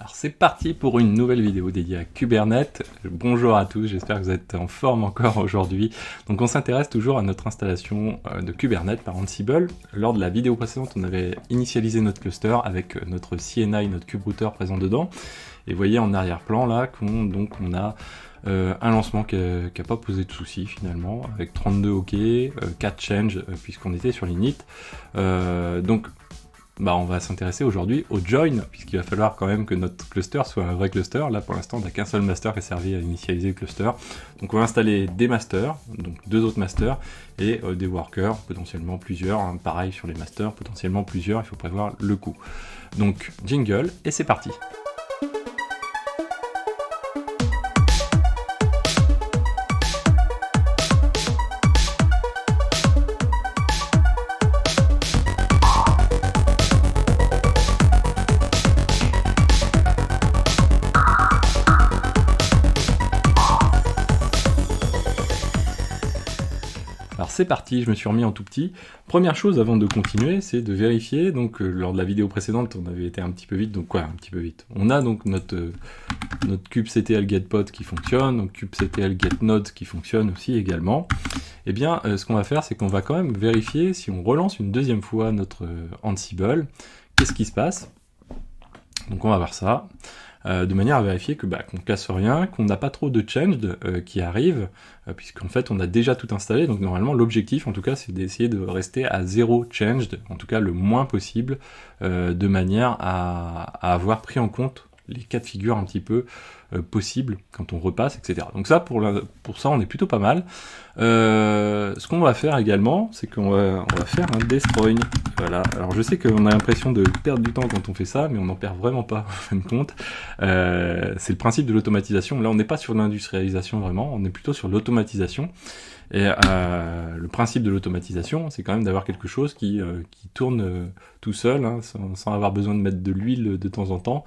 Alors c'est parti pour une nouvelle vidéo dédiée à Kubernetes. Bonjour à tous, j'espère que vous êtes en forme encore aujourd'hui. Donc on s'intéresse toujours à notre installation de Kubernetes par Ansible. Lors de la vidéo précédente, on avait initialisé notre cluster avec notre CNI, notre kube-router présent dedans. Et vous voyez en arrière-plan là qu'on a un lancement qui n'a pas posé de soucis finalement, avec 32 OK, 4 change puisqu'on était sur l'init. Donc on va s'intéresser aujourd'hui au join, puisqu'il va falloir quand même que notre cluster soit un vrai cluster. Là, pour l'instant, on n'a qu'un seul master qui a servi à initialiser le cluster. Donc, on va installer des masters, donc 2 autres masters, et des workers, potentiellement plusieurs. Hein, pareil sur les masters, potentiellement plusieurs, il faut prévoir le coût. Donc, jingle, et c'est parti. Alors c'est parti, je me suis remis en tout petit. Première chose avant de continuer, c'est de vérifier, donc lors de la vidéo précédente, on avait été un petit peu vite, donc quoi, un petit peu vite. On a donc notre kubectl getPod qui fonctionne, donc kubectl getNode qui fonctionne aussi également. Eh bien, ce qu'on va faire, c'est qu'on va quand même vérifier si on relance une deuxième fois notre Ansible, qu'est-ce qui se passe. Donc on va voir ça. De manière à vérifier que qu'on ne casse rien, qu'on n'a pas trop de changed qui arrivent, puisqu'en fait on a déjà tout installé, donc normalement l'objectif en tout cas c'est d'essayer de rester à 0 changed, en tout cas le moins possible, de manière à avoir pris en compte les cas de figure un petit peu possibles quand on repasse, etc. Donc ça, pour ça, on est plutôt pas mal. Ce qu'on va faire également, c'est qu'on va faire un destroy. Voilà. Alors je sais qu'on a l'impression de perdre du temps quand on fait ça, mais on n'en perd vraiment pas, en fin de compte. C'est le principe de l'automatisation. Là, on n'est pas sur l'industrialisation vraiment, on est plutôt sur l'automatisation. Et le principe de l'automatisation, c'est quand même d'avoir quelque chose qui tourne tout seul, hein, sans avoir besoin de mettre de l'huile de temps en temps.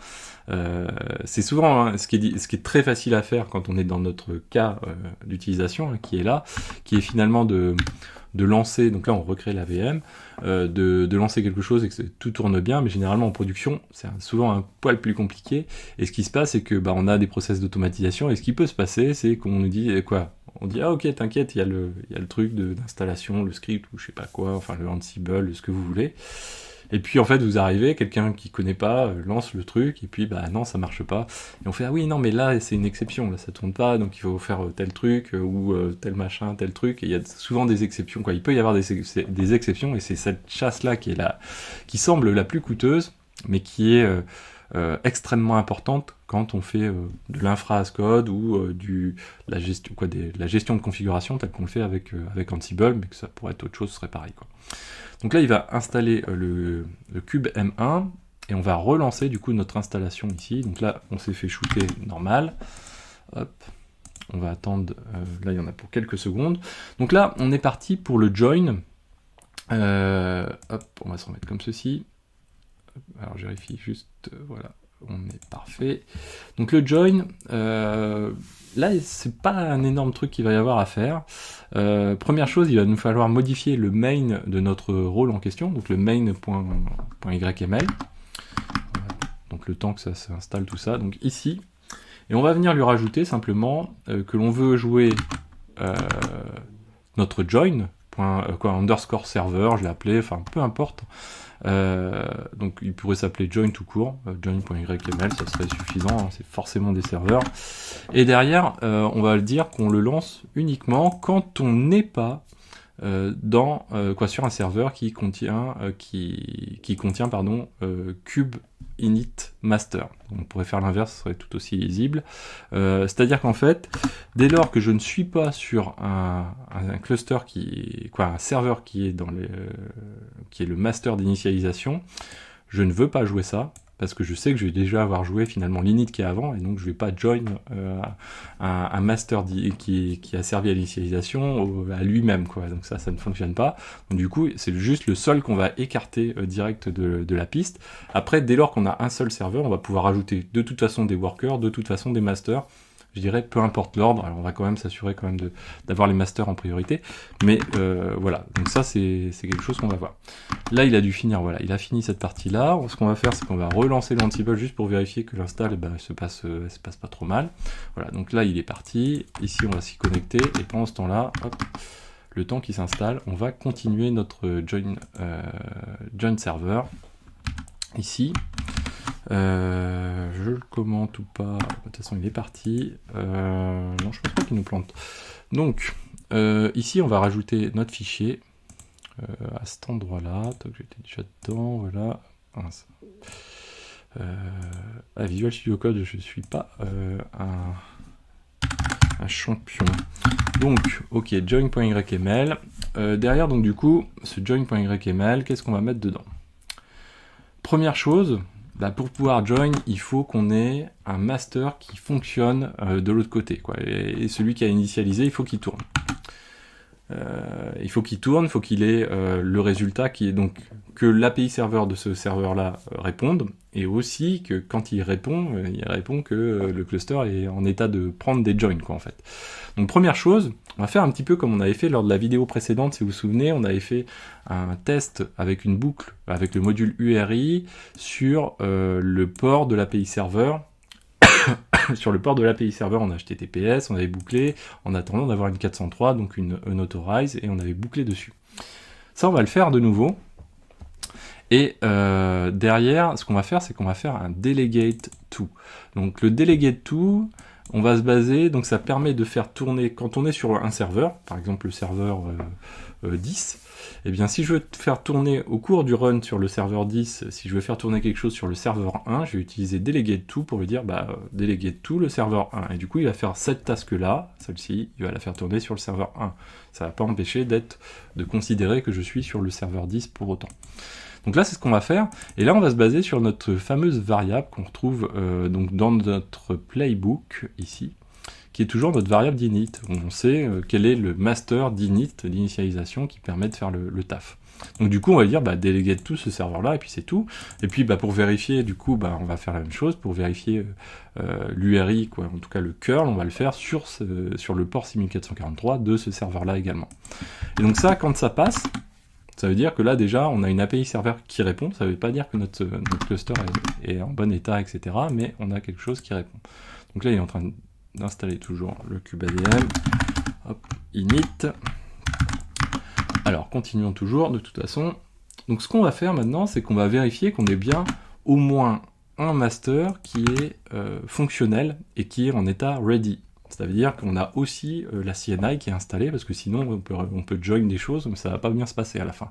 C'est souvent ce qui est très facile à faire quand on est dans notre cas d'utilisation, hein, qui est là, qui est finalement de lancer, donc là on recrée la VM, de lancer quelque chose et que tout tourne bien, mais généralement en production, c'est souvent un poil plus compliqué. Et ce qui se passe, c'est que on a des process d'automatisation, et ce qui peut se passer, c'est qu'on nous dit quoi ? On dit, ah ok, t'inquiète, il y a le truc d'installation, le script, ou je sais pas quoi, enfin le Ansible, ce que vous voulez. Et puis en fait, vous arrivez, quelqu'un qui connaît pas lance le truc, et puis non, ça marche pas. Et on fait, ah oui, non, mais là, c'est une exception, là, ça tourne pas, donc il faut faire tel truc, ou tel machin, tel truc. Et il y a souvent des exceptions, quoi. Il peut y avoir des exceptions, et c'est cette chasse-là qui semble la plus coûteuse, mais qui est extrêmement importante quand on fait de l'infra as code ou la gestion de configuration telle qu'on le fait avec Ansible, mais que ça pourrait être autre chose, ce serait pareil, quoi. Donc là, il va installer le cube M1 et on va relancer du coup notre installation ici. Donc là, on s'est fait shooter normal. Hop, on va attendre. Là, il y en a pour quelques secondes. Donc là, on est parti pour le join. Hop, on va se remettre comme ceci. Alors, je vérifie juste. Voilà, on est parfait. Donc le join. Là, c'est pas un énorme truc qu'il va y avoir à faire. Première chose, il va nous falloir modifier le main de notre rôle en question, donc le main.yml. Donc le temps que ça s'installe, tout ça. Donc ici, et on va venir lui rajouter simplement que l'on veut jouer notre join. Underscore server, je l'ai appelé, enfin peu importe. Donc il pourrait s'appeler join tout court, join.yml, ça serait suffisant, hein, c'est forcément des serveurs. Et derrière, on va le dire qu'on le lance uniquement quand on n'est pas sur un serveur qui contient kube init master. On pourrait faire l'inverse, ce serait tout aussi lisible. C'est-à-dire qu'en fait, dès lors que je ne suis pas sur un cluster un serveur qui est qui est le master d'initialisation, je ne veux pas jouer ça, parce que je sais que je vais déjà avoir joué finalement l'init qui est avant, et donc je ne vais pas join un master qui a servi à l'initialisation à lui-même, quoi. Donc ça ne fonctionne pas. Donc du coup, c'est juste le seul qu'on va écarter direct de la piste. Après, dès lors qu'on a un seul serveur, on va pouvoir ajouter de toute façon des workers, de toute façon des masters, je dirais, peu importe l'ordre. Alors on va quand même s'assurer quand même d'avoir les masters en priorité, mais voilà, donc ça c'est quelque chose qu'on va voir. Là il a dû finir, voilà, il a fini cette partie-là. Ce qu'on va faire, c'est qu'on va relancer l'Ansible juste pour vérifier que l'install se passe pas trop mal. Voilà, donc là il est parti, ici on va s'y connecter, et pendant ce temps-là, hop, le temps qui s'installe, on va continuer notre join server, ici. Je le commente ou pas, de toute façon il est parti, non je pense pas qu'il nous plante. Donc ici on va rajouter notre fichier à cet endroit là, j'étais déjà dedans, voilà. À Visual Studio Code je suis pas un champion. Donc ok, join.yml, derrière donc du coup ce join.yml, qu'est-ce qu'on va mettre dedans? Première chose, bah pour pouvoir join, il faut qu'on ait un master qui fonctionne de l'autre côté, quoi. Et celui qui a initialisé, il faut qu'il tourne. Il faut qu'il ait le résultat qui est donc que l'API serveur de ce serveur-là réponde, et aussi que quand il répond que le cluster est en état de prendre des joins, quoi, en fait. Donc première chose, on va faire un petit peu comme on avait fait lors de la vidéo précédente, si vous vous souvenez, on avait fait un test avec une boucle, avec le module URI, sur le port de l'API serveur. Sur le port de l'API serveur en HTTPS, on avait bouclé en attendant d'avoir une 403, donc une unauthorize, et on avait bouclé dessus. Ça, on va le faire de nouveau. Et derrière, ce qu'on va faire, c'est qu'on va faire un delegate to. Donc le delegate to, on va se baser, donc ça permet de faire tourner, quand on est sur un serveur, par exemple le serveur 10, et bien si je veux faire tourner au cours du run sur le serveur 10, si je veux faire tourner quelque chose sur le serveur 1, je vais utiliser delegate to pour lui dire delegate to le serveur 1. Et du coup, il va faire cette task-là, celle-ci, il va la faire tourner sur le serveur 1. Ça ne va pas empêcher de considérer que je suis sur le serveur 10 pour autant. Donc là, c'est ce qu'on va faire. Et là, on va se baser sur notre fameuse variable qu'on retrouve donc dans notre playbook, ici, qui est toujours notre variable d'init, où on sait quel est le master d'init, d'initialisation, qui permet de faire le taf. Donc du coup, on va dire delegate to ce serveur-là, et puis c'est tout. Et puis pour vérifier, du coup, on va faire la même chose, pour vérifier l'URI, quoi, en tout cas le curl, on va le faire sur le port 6443 de ce serveur-là également. Et donc ça, quand ça passe, ça veut dire que là déjà on a une API serveur qui répond, ça ne veut pas dire que notre cluster est en bon état, etc. Mais on a quelque chose qui répond. Donc là il est en train d'installer toujours le kubeADM, hop, init. Alors continuons toujours de toute façon. Donc ce qu'on va faire maintenant, c'est qu'on va vérifier qu'on ait bien au moins un master qui est fonctionnel et qui est en état ready. Ça veut dire qu'on a aussi la CNI qui est installée, parce que sinon on peut join des choses, mais ça va pas bien se passer à la fin.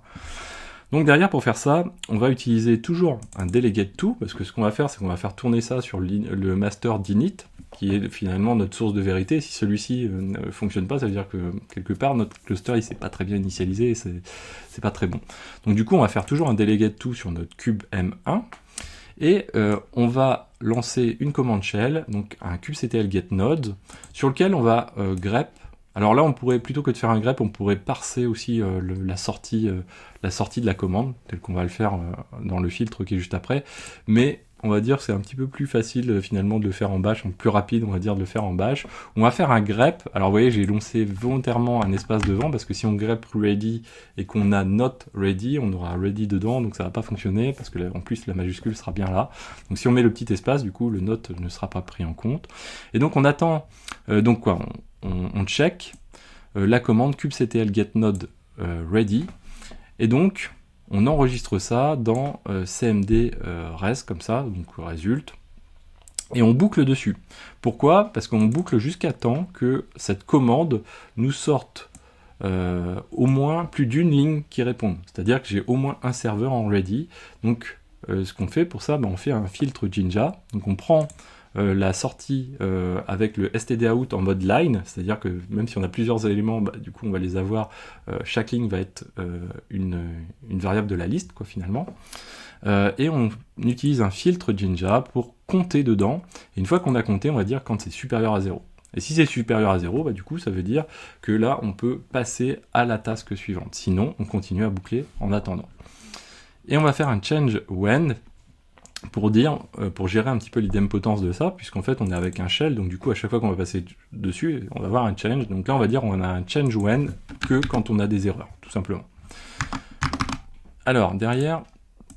Donc derrière, pour faire ça, on va utiliser toujours un delegate to, parce que ce qu'on va faire, c'est qu'on va faire tourner ça sur le master d'init, qui est finalement notre source de vérité. Si celui-ci ne fonctionne pas, ça veut dire que quelque part notre cluster il s'est pas très bien initialisé, et c'est pas très bon. Donc du coup, on va faire toujours un delegate to sur notre cube M1, et on va lancer une commande shell, donc un kubectl get node, sur lequel on va grep. Alors là, on pourrait, plutôt que de faire un grep, on pourrait parser aussi la sortie de la commande, tel qu'on va le faire dans le filtre qui est juste après, mais on va dire que c'est un petit peu plus facile finalement de le faire en bash, plus rapide on va dire de le faire en bash. On va faire un grep, alors vous voyez j'ai lancé volontairement un espace devant, parce que si on grep ready et qu'on a not ready, on aura ready dedans, donc ça va pas fonctionner, parce que là, en plus la majuscule sera bien là. Donc si on met le petit espace, du coup le not ne sera pas pris en compte. Et donc on attend, donc quoi, on check la commande kubectl get node ready, et donc on enregistre ça dans cmd res, comme ça, donc résulte, et on boucle dessus. Pourquoi? Parce qu'on boucle jusqu'à temps que cette commande nous sorte au moins plus d'une ligne qui réponde. C'est-à-dire que j'ai au moins un serveur en ready. Donc ce qu'on fait pour ça, on fait un filtre Jinja. Donc on prend la sortie avec le stdout en mode line, c'est-à-dire que même si on a plusieurs éléments, du coup on va les avoir, chaque ligne va être une variable de la liste, quoi, finalement. Et on utilise un filtre Jinja pour compter dedans, et une fois qu'on a compté, on va dire quand c'est supérieur à 0. Et si c'est supérieur à 0, du coup ça veut dire que là on peut passer à la task suivante, sinon on continue à boucler en attendant. Et on va faire un change when, pour dire, pour gérer un petit peu l'idempotence de ça, puisqu'en fait on est avec un shell, donc du coup à chaque fois qu'on va passer dessus, on va avoir un change. Donc là on va dire on a un change when que quand on a des erreurs, tout simplement. Alors derrière,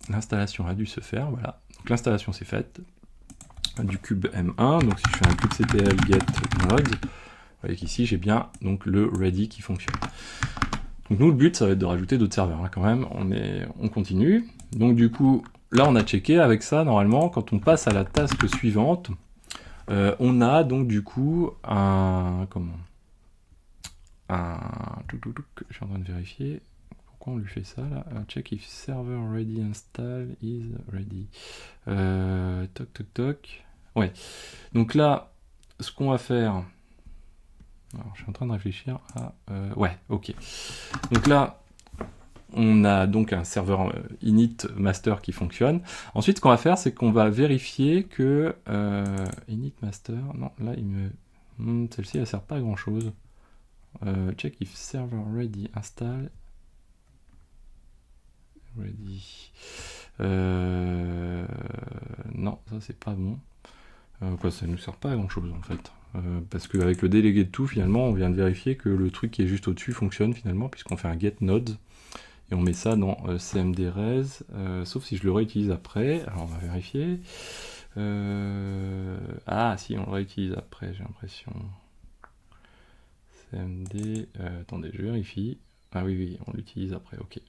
l'installation a dû se faire, voilà. Donc l'installation c'est faite du cube M1, donc si je fais un kubectl get nodes, vous voyez qu'ici j'ai bien donc le ready qui fonctionne. Donc nous le but ça va être de rajouter d'autres serveurs, hein, quand même, on continue. Donc du coup, là on a checké avec ça, normalement, quand on passe à la task suivante, on a donc du coup un... Je suis en train de vérifier. Pourquoi on lui fait ça là? Check if server ready install is ready. Toc toc toc. Ouais. Donc là, ce qu'on va faire... Alors, je suis en train de réfléchir à... ouais, ok. Donc là, on a donc un serveur init master qui fonctionne. Ensuite, ce qu'on va faire, c'est qu'on va vérifier que... init master... Non, là, il me... celle-ci, elle sert pas à grand-chose. Check if server ready install... Ready... non, ça, c'est pas bon. Quoi, ça nous sert pas à grand-chose, en fait. Parce qu'avec le délégué de tout, finalement, on vient de vérifier que le truc qui est juste au-dessus fonctionne, finalement, puisqu'on fait un get nodes. Et on met ça dans cmd-res, sauf si je le réutilise après. Alors on va vérifier. Ah si, on le réutilise après, j'ai l'impression. cmd... attendez, je vérifie. Ah oui, on l'utilise après, ok.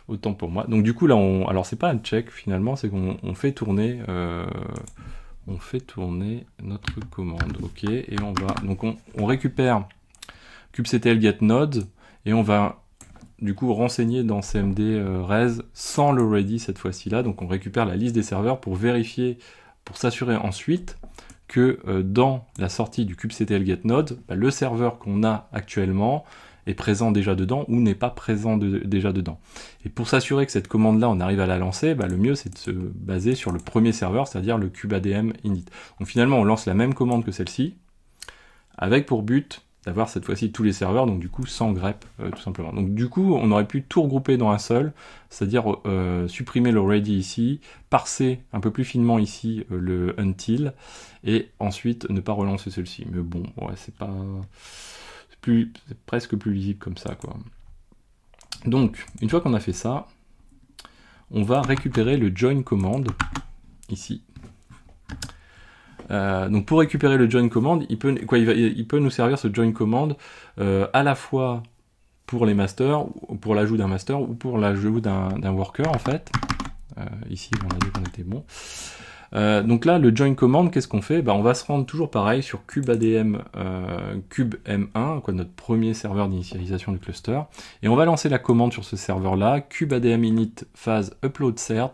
Autant pour moi. Donc du coup là, alors c'est pas un check finalement, c'est qu'on fait tourner... on fait tourner notre commande, ok. Et on va... Donc on récupère kubectl get node, et on va... du coup renseigner dans cmd-res sans le ready cette fois-ci là, donc on récupère la liste des serveurs pour vérifier, pour s'assurer ensuite que dans la sortie du kubectl get node, le serveur qu'on a actuellement est présent déjà dedans ou n'est pas présent déjà dedans. Et pour s'assurer que cette commande là on arrive à la lancer, le mieux c'est de se baser sur le premier serveur, c'est-à-dire le kubadm init. Donc finalement on lance la même commande que celle-ci, avec pour but d'avoir cette fois-ci tous les serveurs, donc du coup sans grep, tout simplement. Donc du coup, on aurait pu tout regrouper dans un seul, c'est-à-dire supprimer le ready ici, parser un peu plus finement ici le until, et ensuite ne pas relancer celui-ci. Mais bon, ouais, c'est presque plus lisible comme ça, quoi. Donc, une fois qu'on a fait ça, on va récupérer le join command, ici. Donc pour récupérer le join command, il peut nous servir ce join command à la fois pour les masters, pour l'ajout d'un master ou pour l'ajout d'un worker en fait. Ici on a dit qu'on était bon. Donc là le join command, qu'est-ce qu'on fait? On va se rendre toujours pareil sur kubadm kube m1, quoi, notre premier serveur d'initialisation du cluster, et on va lancer la commande sur ce serveur là, kubadm init phase upload cert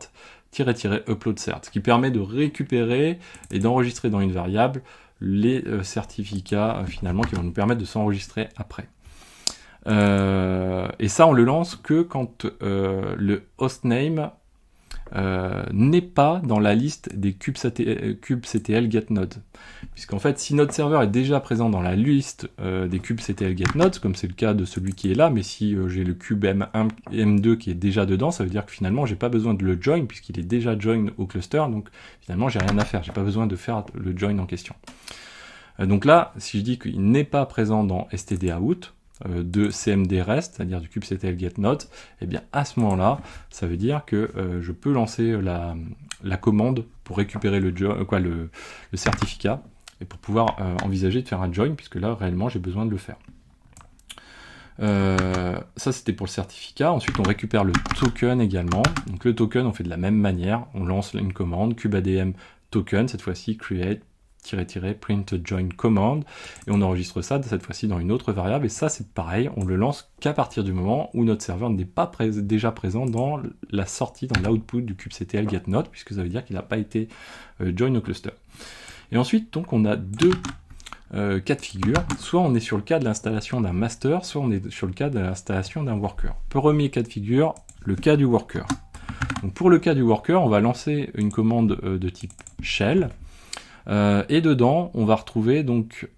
upload cert, ce qui permet de récupérer et d'enregistrer dans une variable les certificats finalement qui vont nous permettre de s'enregistrer après. Et ça on le lance que quand le hostname n'est pas dans la liste des kubectl get nodes. Puisqu'en fait, si notre serveur est déjà présent dans la liste des kubectl get nodes, comme c'est le cas de celui qui est là, mais si j'ai le cube M1, M2 qui est déjà dedans, ça veut dire que finalement, j'ai pas besoin de le join, puisqu'il est déjà join au cluster, donc finalement, j'ai rien à faire, j'ai pas besoin de faire le join en question. Donc là, si je dis qu'il n'est pas présent dans stdout, de cmd-res, c'est-à-dire du kubectl get node, et bien à ce moment-là, ça veut dire que je peux lancer la commande pour récupérer le certificat et pour pouvoir envisager de faire un join, puisque là réellement j'ai besoin de le faire. Ça c'était pour le certificat. Ensuite on récupère le token également. Donc le token on fait de la même manière, on lance une commande kubadm token, cette fois-ci create print join command, et on enregistre ça cette fois-ci dans une autre variable, et ça c'est pareil, on le lance qu'à partir du moment où notre serveur n'est pas déjà présent dans la sortie, dans l'output du kubectl get node, puisque ça veut dire qu'il n'a pas été join au cluster. Et ensuite donc on a deux cas de figure, soit on est sur le cas de l'installation d'un master, soit on est sur le cas de l'installation d'un worker. Premier cas de figure, le cas du worker. Donc pour le cas du worker, on va lancer une commande de type shell, et dedans, on va retrouver donc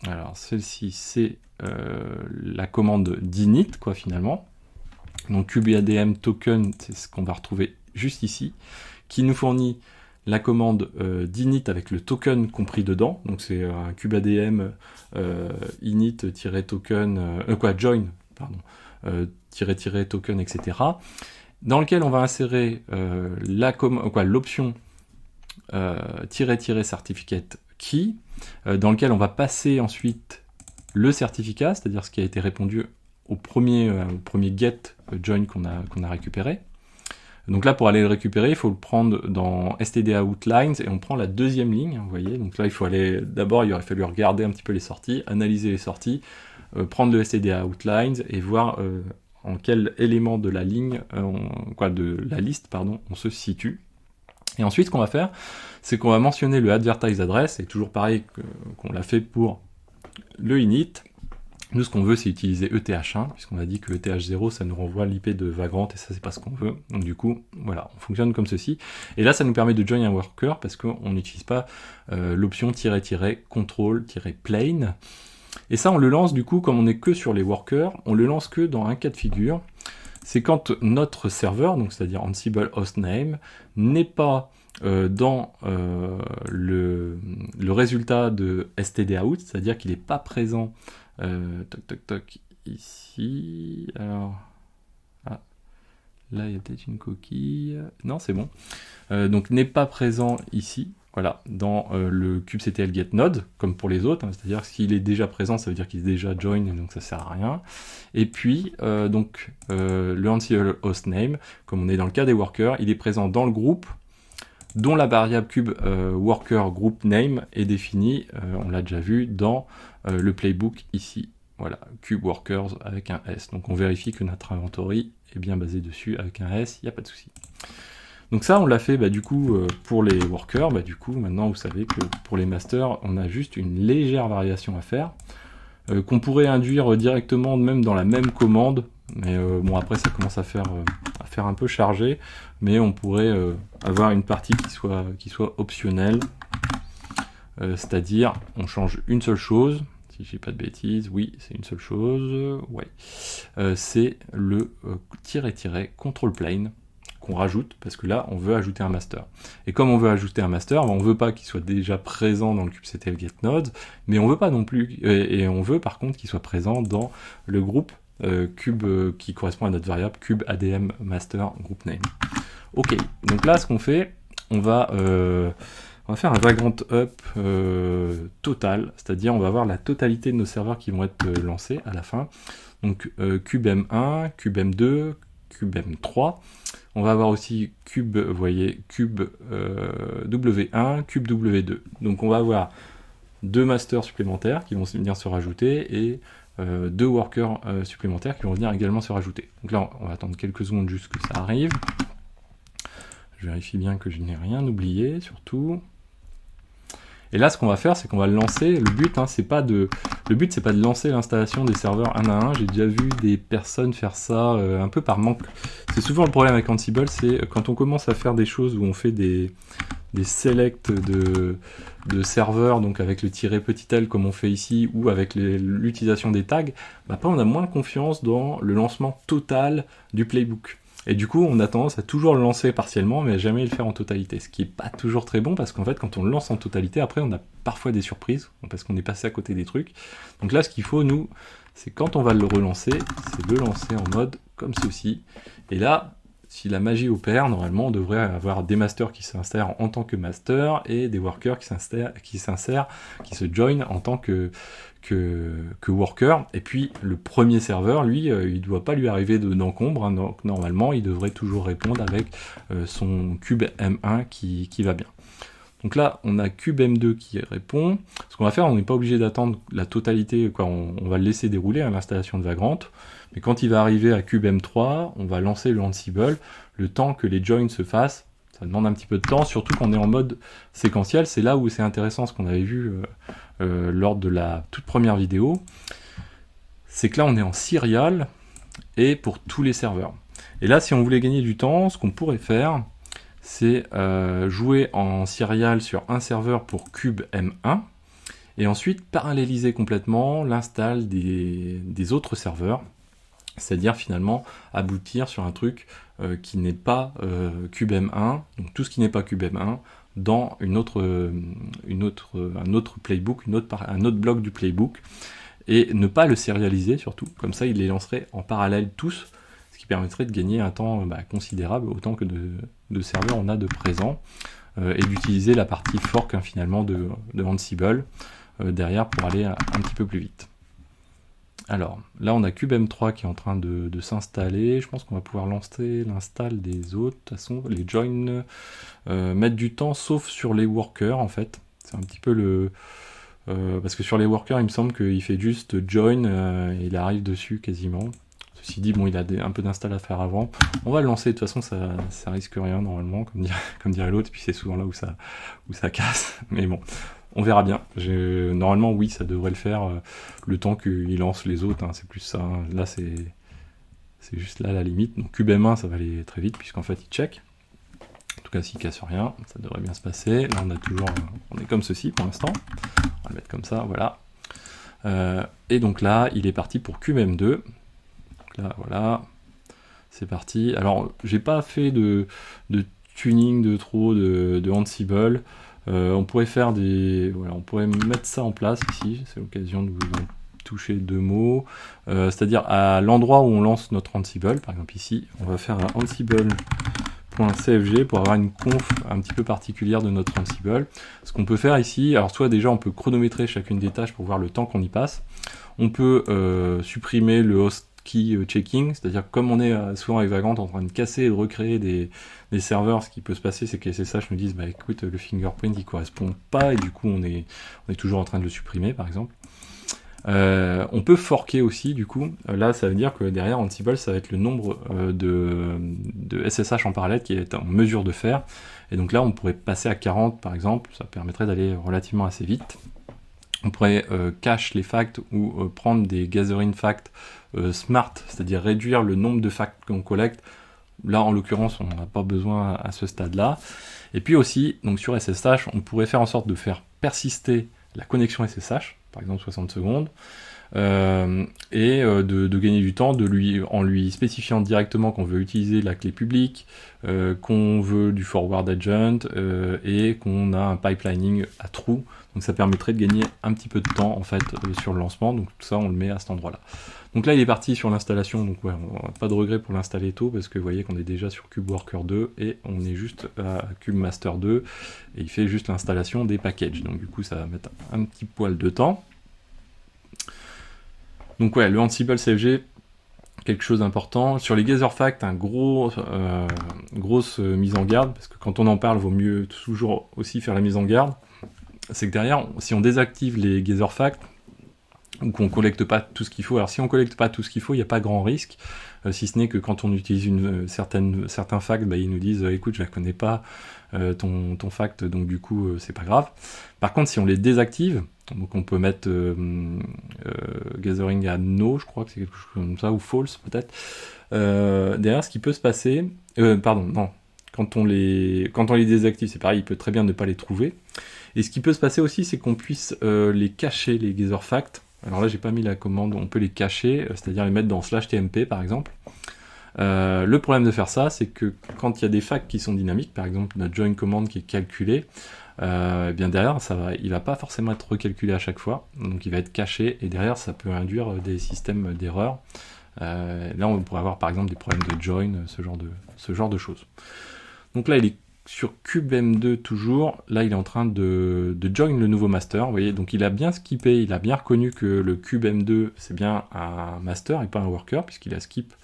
alors celle-ci c'est la commande d'init, quoi, finalement. Donc kubeadm token, c'est ce qu'on va retrouver juste ici, qui nous fournit la commande d'init avec le token compris dedans. Donc c'est un kubeadm init-token, join, pardon, token, etc. Dans lequel on va insérer l'option certificate key, dans lequel on va passer ensuite le certificat, c'est-à-dire ce qui a été répondu au premier get join qu'on a récupéré. Donc là, pour aller le récupérer, il faut le prendre dans std-outlines et on prend la deuxième ligne, vous voyez. Donc là, il faut aller, d'abord, il aurait fallu regarder un petit peu les sorties, analyser les sorties, prendre le std-outlines et voir en quel élément de la ligne, de la liste, pardon, on se situe. Et ensuite, ce qu'on va faire, c'est qu'on va mentionner le advertise address, et toujours pareil qu'on l'a fait pour le init. Nous, ce qu'on veut, c'est utiliser ETH1, puisqu'on a dit que ETH0, ça nous renvoie l'IP de Vagrant, et ça, c'est pas ce qu'on veut. Donc du coup, voilà, on fonctionne comme ceci. Et là, ça nous permet de join un worker, parce qu'on n'utilise pas l'option -control-plane. Et ça, on le lance, du coup, comme on n'est que sur les workers, on le lance que dans un cas de figure. C'est quand notre serveur, donc c'est-à-dire Ansible hostname, n'est pas dans le résultat de stdout, c'est-à-dire qu'il n'est pas présent ici. Alors, là il y a peut-être une coquille. Non, c'est bon. Donc n'est pas présent ici. Voilà, dans le kubectl get node, comme pour les autres, hein, c'est-à-dire que s'il est déjà présent, ça veut dire qu'il est déjà join, donc ça sert à rien. Et puis, le Ansible hostname, comme on est dans le cas des workers, il est présent dans le groupe, dont la variable cube worker group name est définie, on l'a déjà vu, dans le playbook ici. Voilà, cube workers avec un S. Donc on vérifie que notre inventory est bien basé dessus avec un S, il n'y a pas de souci. Donc ça, on l'a fait du coup pour les workers. Du coup, maintenant, vous savez que pour les masters, on a juste une légère variation à faire, qu'on pourrait induire directement même dans la même commande. Mais bon, après, ça commence à faire un peu chargé. Mais on pourrait avoir une partie qui soit optionnelle. C'est-à-dire, on change une seule chose. Si je dis pas de bêtises, oui, c'est une seule chose. Ouais. C'est le -control plane qu'on rajoute, parce que là, on veut ajouter un master. Et comme on veut ajouter un master, on ne veut pas qu'il soit déjà présent dans le kubectl get node, mais on veut pas non plus, et on veut par contre qu'il soit présent dans le groupe cube qui correspond à notre variable kubeadm master group name. Ok, donc là, ce qu'on fait, on va faire un vagrant up total, c'est-à-dire on va avoir la totalité de nos serveurs qui vont être lancés à la fin. Donc kubem1, kubem2, kubem3. On va avoir aussi cube, vous voyez, cube W1, cube W2. Donc on va avoir deux masters supplémentaires qui vont venir se rajouter et deux workers supplémentaires qui vont venir également se rajouter. Donc là, on va attendre quelques secondes juste que ça arrive. Je vérifie bien que je n'ai rien oublié, surtout. Et là, ce qu'on va faire, c'est qu'on va le lancer. Le but, c'est pas de lancer l'installation des serveurs un à un. J'ai déjà vu des personnes faire ça un peu par manque. C'est souvent le problème avec Ansible, c'est quand on commence à faire des choses où on fait des selects de serveurs, donc avec le -l comme on fait ici, ou avec l'utilisation des tags, après on a moins confiance dans le lancement total du playbook. Et du coup, on a tendance à toujours le lancer partiellement, mais à jamais le faire en totalité. Ce qui n'est pas toujours très bon, parce qu'en fait, quand on le lance en totalité, après, on a parfois des surprises, parce qu'on est passé à côté des trucs. Donc là, ce qu'il faut, nous, c'est quand on va le relancer, c'est le lancer en mode comme ceci. Et là, si la magie opère, normalement, on devrait avoir des masters qui s'insèrent en tant que master, et des workers qui se join en tant que worker. Et puis le premier serveur, lui, il ne doit pas lui arriver d'encombre, donc normalement il devrait toujours répondre avec son cube M1 qui va bien. Donc là on a cube M2 qui répond. Ce qu'on va faire, on n'est pas obligé d'attendre la totalité, on va le laisser dérouler à l'installation de Vagrant, mais quand il va arriver à cube M3, on va lancer le Ansible, le temps que les joins se fassent. Ça demande un petit peu de temps, surtout quand on est en mode séquentiel. C'est là où c'est intéressant, ce qu'on avait vu lors de la toute première vidéo, c'est que là on est en serial et pour tous les serveurs. Et là, si on voulait gagner du temps, ce qu'on pourrait faire, c'est jouer en serial sur un serveur pour cube M1 et ensuite paralléliser complètement l'install des autres serveurs c'est-à-dire finalement aboutir sur un truc qui n'est pas CubeM1, donc tout ce qui n'est pas CubeM1, dans un autre playbook, un autre bloc du playbook, et ne pas le sérialiser surtout, comme ça il les lancerait en parallèle tous, ce qui permettrait de gagner un temps considérable, autant que de serveurs on a de présent, et d'utiliser la partie fork finalement de Ansible derrière pour aller un petit peu plus vite. Alors, là on a CubeM3 qui est en train de s'installer, je pense qu'on va pouvoir lancer l'install des autres, de toute façon les joins mettent du temps, sauf sur les workers en fait, c'est un petit peu le... parce que sur les workers il me semble qu'il fait juste join, et il arrive dessus quasiment. Ceci dit, bon, il a un peu d'install à faire avant. On va le lancer, de toute façon ça risque rien normalement, comme dirait l'autre, puis c'est souvent là où ça casse, mais bon. On verra bien. Normalement, oui, ça devrait le faire le temps qu'il lance les autres. Hein, c'est plus ça. Hein. Là, c'est juste là la limite. Donc, CubeM1, ça va aller très vite, puisqu'en fait, il check. En tout cas, s'il casse rien, ça devrait bien se passer. Là, on est comme ceci pour l'instant. On va le mettre comme ça, voilà. Et donc là, il est parti pour CubeM2. Donc là, voilà. C'est parti. Alors, j'ai pas fait de tuning de trop de Ansible. On pourrait faire on pourrait mettre ça en place ici, c'est l'occasion de vous en toucher 2 mots, c'est-à-dire à l'endroit où on lance notre Ansible, par exemple ici, on va faire un ansible.cfg pour avoir une conf un petit peu particulière de notre Ansible. Ce qu'on peut faire ici, alors soit déjà on peut chronométrer chacune des tâches pour voir le temps qu'on y passe, on peut supprimer le host key checking, c'est-à-dire comme on est souvent avec Vagrant en train de casser et de recréer des serveurs, ce qui peut se passer c'est que SSH nous disent bah écoute le fingerprint il correspond pas et du coup on est toujours en train de le supprimer par exemple. On peut forker aussi du coup, là ça veut dire que derrière Ansible ça va être le nombre de SSH en parallèle qui est en mesure de faire, et donc là on pourrait passer à 40 par exemple, ça permettrait d'aller relativement assez vite. On pourrait cache les facts ou prendre des gathering facts smart, c'est-à-dire réduire le nombre de facts qu'on collecte. Là, en l'occurrence, on n'en a pas besoin à ce stade-là. Et puis aussi, donc sur SSH, on pourrait faire en sorte de faire persister la connexion SSH, par exemple 60 secondes, et de gagner du temps en lui spécifiant directement qu'on veut utiliser la clé publique, qu'on veut du forward agent, et qu'on a un pipelining à true. Donc ça permettrait de gagner un petit peu de temps en fait sur le lancement, donc tout ça on le met à cet endroit là. Donc là il est parti sur l'installation, donc ouais, on n'a pas de regret pour l'installer tôt, parce que vous voyez qu'on est déjà sur KubeWorker 2, et on est juste à KubeMaster 2, et il fait juste l'installation des packages, donc du coup ça va mettre un petit poil de temps. Donc ouais, le Ansible CFG, quelque chose d'important. Sur les GatherFact, grosse mise en garde, parce que quand on en parle, vaut mieux toujours aussi faire la mise en garde. C'est que derrière, si on désactive les GatherFact, ou qu'on collecte pas tout ce qu'il faut, alors si on collecte pas tout ce qu'il faut, il n'y a pas grand risque, si ce n'est que quand on utilise certains facts, bah, ils nous disent écoute, je la connais pas, ton fact, donc du coup, c'est pas grave. Par contre, si on les désactive, donc on peut mettre gathering à no, je crois que c'est quelque chose comme ça, ou false peut-être. Derrière, ce qui peut se passer, quand on les désactive, c'est pareil, il peut très bien ne pas les trouver. Et ce qui peut se passer aussi, c'est qu'on puisse les cacher, les gatherfacts. Alors là, j'ai pas mis la commande, on peut les cacher, c'est-à-dire les mettre dans /tmp par exemple. Le problème de faire ça, c'est que quand il y a des facts qui sont dynamiques, par exemple notre join command qui est calculée, et bien derrière, il va pas forcément être recalculé à chaque fois, donc il va être caché, et derrière ça peut induire des systèmes d'erreurs. Là on pourrait avoir par exemple des problèmes de join, ce genre de choses. Donc là il est sur CubeM2 toujours, là il est en train de join le nouveau master, vous voyez, donc il a bien skippé, il a bien reconnu que le CubeM2 c'est bien un master et pas un worker, puisqu'il a skip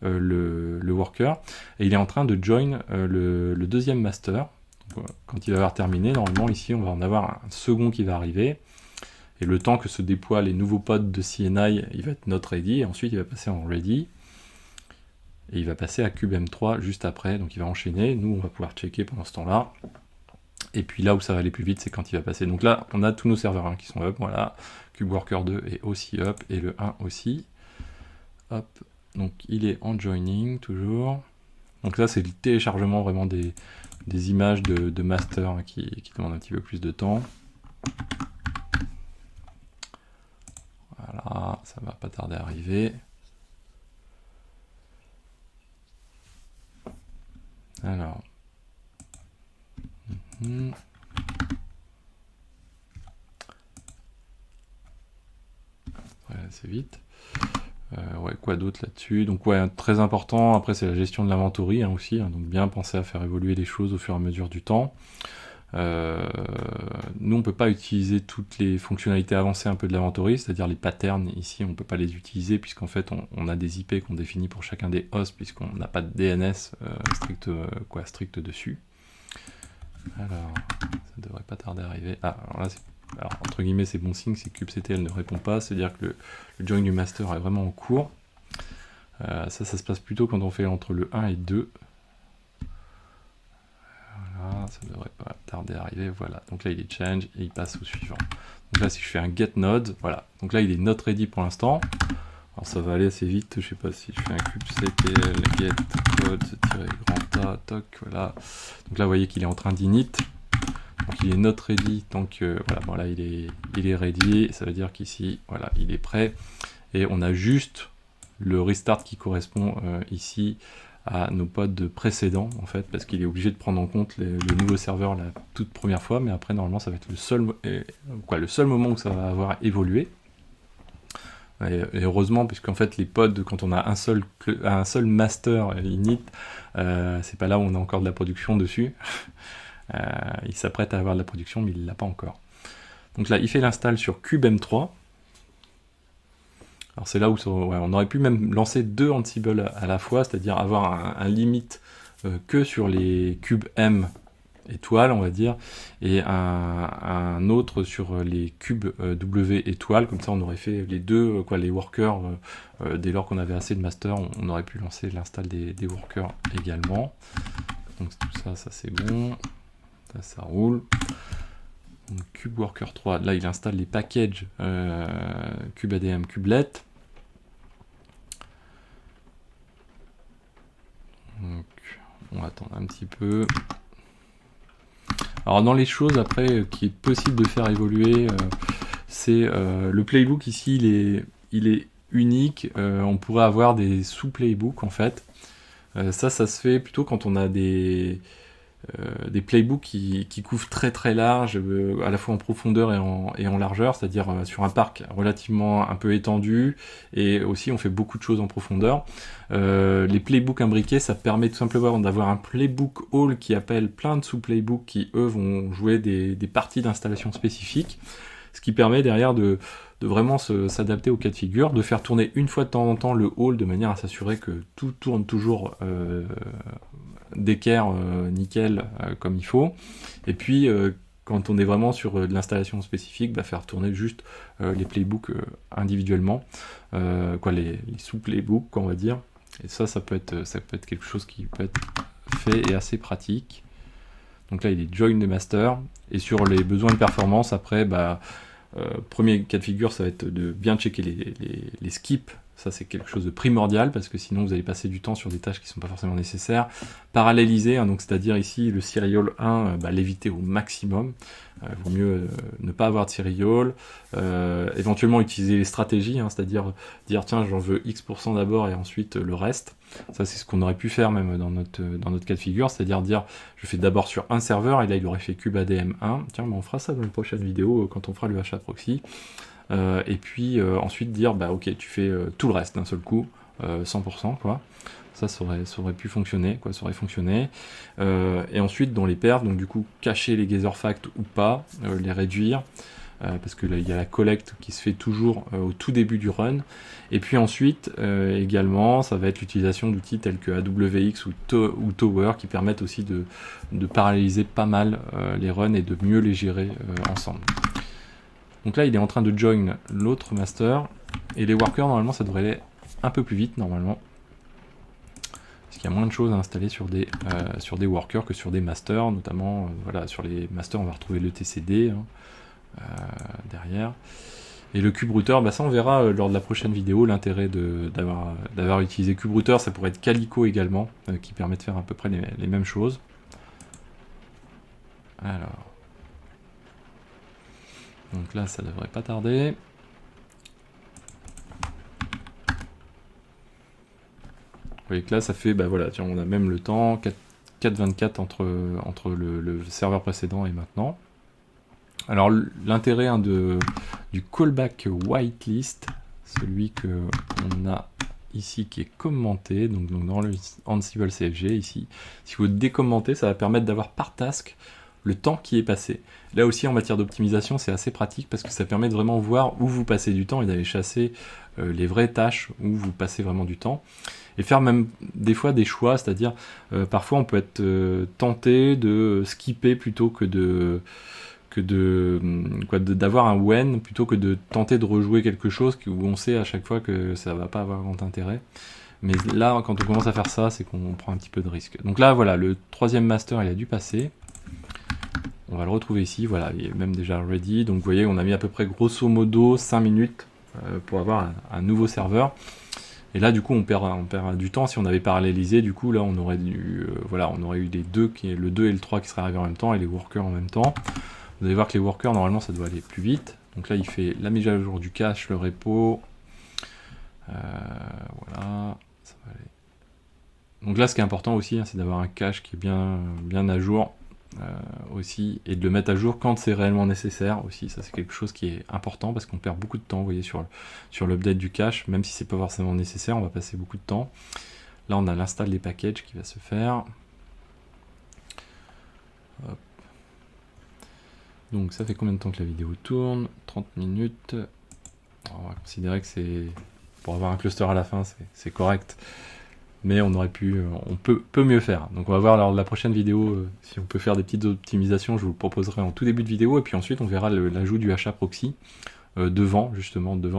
le worker, et il est en train de join le deuxième master. Donc, quand il va avoir terminé, normalement ici on va en avoir un second qui va arriver, et le temps que se déploient les nouveaux pods de CNI, il va être not ready, et ensuite il va passer en ready, et il va passer à CubeM3 juste après, donc il va enchaîner, nous on va pouvoir checker pendant ce temps-là, et puis là où ça va aller plus vite, c'est quand il va passer. Donc là, on a tous nos serveurs qui sont up, voilà, CubeWorker 2 est aussi up, et le 1 aussi, hop, donc il est en joining toujours. Donc là c'est le téléchargement vraiment des images de master qui demandent un petit peu plus de temps. Voilà, ça va pas tarder à arriver. Alors. Voilà, c'est vite. Ouais, quoi d'autre là-dessus? Donc ouais, très important, après c'est la gestion de l'inventory hein, aussi, hein, donc bien penser à faire évoluer les choses au fur et à mesure du temps. Nous on peut pas utiliser toutes les fonctionnalités avancées un peu de l'inventory, c'est-à-dire les patterns ici on peut pas les utiliser puisqu'en fait on a des IP qu'on définit pour chacun des hosts puisqu'on n'a pas de DNS strict dessus. Alors, ça devrait pas tarder à arriver. Ah, alors là, alors, entre guillemets, c'est bon signe, c'est que kubectl ne répond pas, c'est-à-dire que le join du master est vraiment en cours. Ça se passe plutôt quand on fait entre le 1 et 2. Voilà, ça devrait pas tarder à arriver, voilà. Donc là, il est change et il passe au suivant. Donc là, si je fais un get node, voilà. Donc là, il est not ready pour l'instant. Alors ça va aller assez vite, je sais pas si je fais un kubectl get code-grand A, toc, voilà. Donc là, vous voyez qu'il est en train d'init. Donc il est not ready, donc voilà, bon là il est ready, ça veut dire qu'ici, voilà, il est prêt. Et on a juste le restart qui correspond ici à nos pods précédents, en fait, parce qu'il est obligé de prendre en compte le nouveau serveur la toute première fois, mais après, normalement, ça va être le seul moment où ça va avoir évolué. Et heureusement, puisqu'en fait, les pods, quand on a un seul master init, c'est pas là où on a encore de la production dessus. Il s'apprête à avoir de la production, mais il ne l'a pas encore. Donc là, il fait l'install sur kubem3. Alors c'est là où on aurait pu même lancer 2 Ansible à la fois, c'est-à-dire avoir un limit que sur les cubes M étoiles, on va dire, et un autre sur les cubes W étoiles. Comme ça, on aurait fait les deux, les workers. Dès lors qu'on avait assez de master, on aurait pu lancer l'install des workers également. Donc tout ça, ça c'est bon. Ça roule. Donc, Cube Worker 3, là il installe les packages CubeADM Kubelet. Donc on va attendre un petit peu. Alors dans les choses après qui est possible de faire évoluer, c'est le playbook ici il est unique. On pourrait avoir des sous-playbooks en fait. Ça se fait plutôt quand on a des playbooks qui couvrent très très large, à la fois en profondeur et en largeur, c'est-à-dire sur un parc relativement un peu étendu, et aussi on fait beaucoup de choses en profondeur. Les playbooks imbriqués, ça permet tout simplement d'avoir un playbook all qui appelle plein de sous-playbooks qui, eux, vont jouer des parties d'installation spécifiques, ce qui permet derrière de vraiment s'adapter au cas de figure, de faire tourner une fois de temps en temps le all de manière à s'assurer que tout tourne toujours d'équerre nickel comme il faut. Et puis quand on est vraiment sur de l'installation spécifique, faire tourner juste les playbooks individuellement, les sous-playbooks, on va dire. Et ça peut être quelque chose qui peut être fait et assez pratique. Donc là, il est join de master. Et sur les besoins de performance, après, premier cas de figure, ça va être de bien checker les skips. Ça, c'est quelque chose de primordial, parce que sinon, vous allez passer du temps sur des tâches qui ne sont pas forcément nécessaires. Paralléliser, donc c'est-à-dire ici, le serial 1, l'éviter au maximum. Vaut mieux ne pas avoir de serial. Éventuellement, utiliser les stratégies, c'est-à-dire dire, tiens, j'en veux X% d'abord et ensuite le reste. Ça, c'est ce qu'on aurait pu faire même dans notre cas de figure, c'est-à-dire dire, je fais d'abord sur un serveur, et là, il aurait fait kubadm 1. Tiens, on fera ça dans une prochaine vidéo, quand on fera le HAProxy. Et puis ensuite dire ok, tu fais tout le reste d'un seul coup, 100%, quoi. Ça aurait pu fonctionner, ça aurait fonctionné. Et ensuite dans les perfs, donc du coup cacher les gather facts ou pas, les réduire, parce que là il y a la collecte qui se fait toujours au tout début du run. Et puis ensuite également ça va être l'utilisation d'outils tels que AWX ou Tower qui permettent aussi de paralléliser pas mal les runs et de mieux les gérer ensemble. Donc là, il est en train de join l'autre master. Et les workers, normalement, ça devrait aller un peu plus vite, normalement. Parce qu'il y a moins de choses à installer sur des workers que sur des masters. Notamment, sur les masters, on va retrouver le TCD derrière. Et le kuberouter, ça on verra lors de la prochaine vidéo. L'intérêt d'avoir utilisé kuberouter, ça pourrait être Calico également, qui permet de faire à peu près les mêmes choses. Alors... Donc là, ça devrait pas tarder. Vous voyez que là, ça fait, tiens, on a même le temps, 4.24 entre le serveur précédent et maintenant. Alors l'intérêt du callback whitelist, celui que on a ici qui est commenté, donc dans le Ansible CFG ici, si vous décommentez, ça va permettre d'avoir par task le temps qui est passé. Là aussi en matière d'optimisation, c'est assez pratique parce que ça permet de vraiment voir où vous passez du temps et d'aller chasser les vraies tâches où vous passez vraiment du temps. Et faire même des fois des choix, c'est-à-dire parfois on peut être tenté de skipper plutôt que d'avoir un when plutôt que de tenter de rejouer quelque chose où on sait à chaque fois que ça va pas avoir grand intérêt. Mais là, quand on commence à faire ça, c'est qu'on prend un petit peu de risque. Donc là, voilà, le troisième master, il a dû passer. On va le retrouver ici, voilà, il est même déjà ready. Donc vous voyez, on a mis à peu près grosso modo 5 minutes pour avoir un nouveau serveur. Et là, du coup, on perd du temps. Si on avait parallélisé, du coup, là, on aurait on aurait eu le 2 et le 3 qui seraient arrivés en même temps, et les workers en même temps. Vous allez voir que les workers, normalement, ça doit aller plus vite. Donc là, il fait la mise à jour du cache, le repo. Voilà, ça va aller. Donc là, ce qui est important aussi, c'est d'avoir un cache qui est bien à jour aussi, et de le mettre à jour quand c'est réellement nécessaire aussi. Ça, c'est quelque chose qui est important parce qu'on perd beaucoup de temps, vous voyez, sur l'update du cache, même si c'est pas forcément nécessaire, on va passer beaucoup de temps. Là, on a l'install des packages qui va se faire. Hop. Donc ça fait combien de temps que la vidéo tourne? 30 minutes. Alors, on va considérer que c'est, pour avoir un cluster à la fin, c'est correct. Mais on peut mieux faire. Donc on va voir lors de la prochaine vidéo si on peut faire des petites optimisations. Je vous le proposerai en tout début de vidéo, et puis ensuite on verra l'ajout du HA proxy devant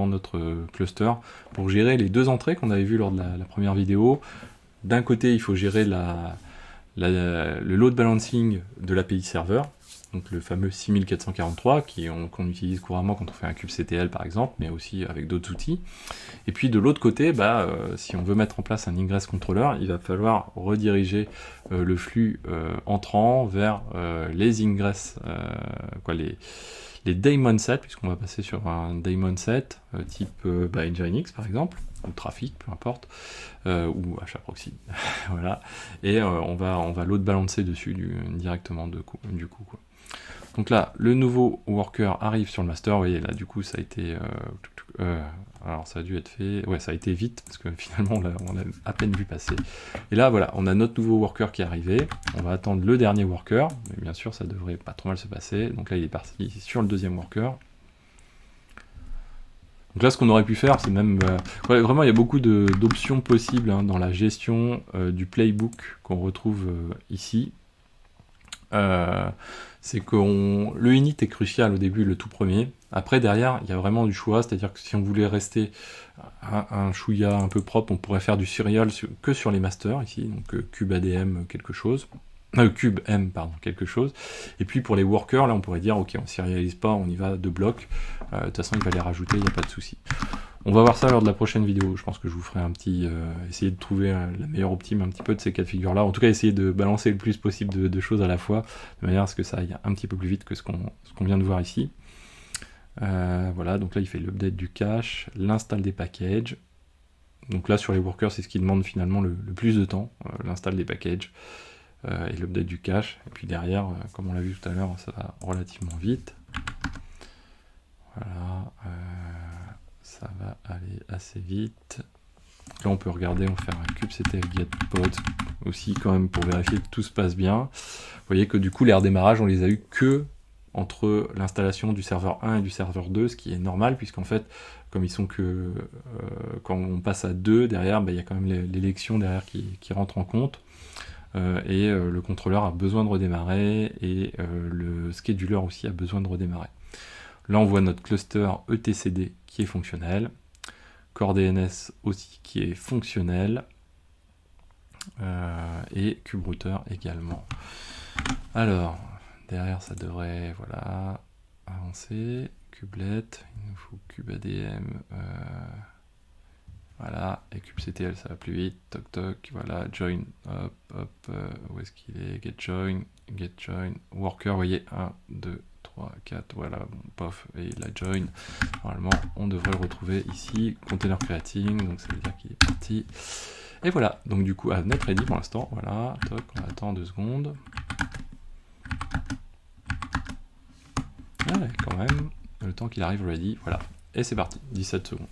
notre cluster pour gérer les deux entrées qu'on avait vues lors de la première vidéo. D'un côté, il faut gérer le load balancing de l'API serveur, donc le fameux 6443 qu'on utilise couramment quand on fait un kubectl par exemple, mais aussi avec d'autres outils. Et puis de l'autre côté, si on veut mettre en place un ingress controller, il va falloir rediriger le flux entrant vers les ingress, les daemon sets, puisqu'on va passer sur un daemon set type Nginx par exemple, ou Trafic, peu importe, ou HA proxy, voilà. Et on va load balancer dessus directement du coup, quoi. Donc là, le nouveau worker arrive sur le master. Vous voyez, là, du coup, ça a été... alors, ça a dû être fait... Ouais, ça a été vite, parce que finalement, on a à peine vu passer. Et là, voilà, on a notre nouveau worker qui est arrivé. On va attendre le dernier worker. Mais bien sûr, ça devrait pas trop mal se passer. Donc là, il est parti sur le deuxième worker. Donc là, ce qu'on aurait pu faire, c'est même... vraiment, il y a beaucoup d'options possibles dans la gestion du playbook qu'on retrouve ici. C'est que le init est crucial au début, le tout premier. Après, derrière, il y a vraiment du choix, c'est-à-dire que si on voulait rester un chouïa un peu propre, on pourrait faire du serial que sur les masters, ici, donc kubadm quelque chose, kubem, pardon, quelque chose. Et puis pour les workers, là, on pourrait dire, ok, on serialise pas, on y va de bloc. De toute façon, il va les rajouter, il n'y a pas de souci. On va voir ça lors de la prochaine vidéo. Je pense que je vous ferai un petit... essayer de trouver la meilleure optime un petit peu de ces cas de figure-là. En tout cas, essayer de balancer le plus possible de choses à la fois, de manière à ce que ça aille un petit peu plus vite que ce qu'on vient de voir ici. Voilà, donc là, il fait l'update du cache, l'install des packages. Donc là, sur les workers, c'est ce qui demande finalement le plus de temps, l'install des packages et l'update du cache. Et puis derrière, comme on l'a vu tout à l'heure, ça va relativement vite. Voilà... ça va aller assez vite. Là, on peut regarder, on va faire un kubectl get pod aussi quand même pour vérifier que tout se passe bien. Vous voyez que du coup, les redémarrages, on les a eu que entre l'installation du serveur 1 et du serveur 2, ce qui est normal, puisqu'en fait, comme ils sont que... quand on passe à 2, derrière, il y a quand même l'élection derrière qui rentre en compte. Et le contrôleur a besoin de redémarrer, et le scheduler aussi a besoin de redémarrer. Là, on voit notre cluster etcd qui est fonctionnel, Core DNS aussi qui est fonctionnel, et kuberouter également. Alors, derrière, ça devrait, voilà, avancer. Kubelet, il nous faut kubadm, Voilà, et kubectl ça va plus vite, toc toc, voilà, join, hop, hop, où est-ce qu'il est, get join, worker, vous voyez, 1, 2, 3, 4, voilà, bon, pof, et la join, normalement, on devrait le retrouver ici, container creating, donc ça veut dire qu'il est parti, et voilà, donc du coup, net ready pour l'instant, voilà, toc, on attend 2 secondes, ouais, quand même, le temps qu'il arrive ready, voilà, et c'est parti, 17 secondes.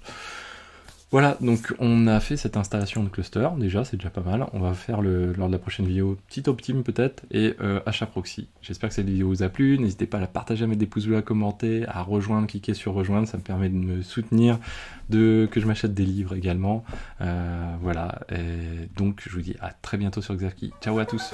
Voilà, donc on a fait cette installation de cluster, déjà, c'est déjà pas mal. On va faire, lors de la prochaine vidéo, petit optime peut-être, et HAProxy. J'espère que cette vidéo vous a plu, n'hésitez pas à la partager, à mettre des pouces bleus, à commenter, à rejoindre, cliquer sur rejoindre, ça me permet de me soutenir, que je m'achète des livres également. Voilà, et donc je vous dis à très bientôt sur Xerki. Ciao à tous.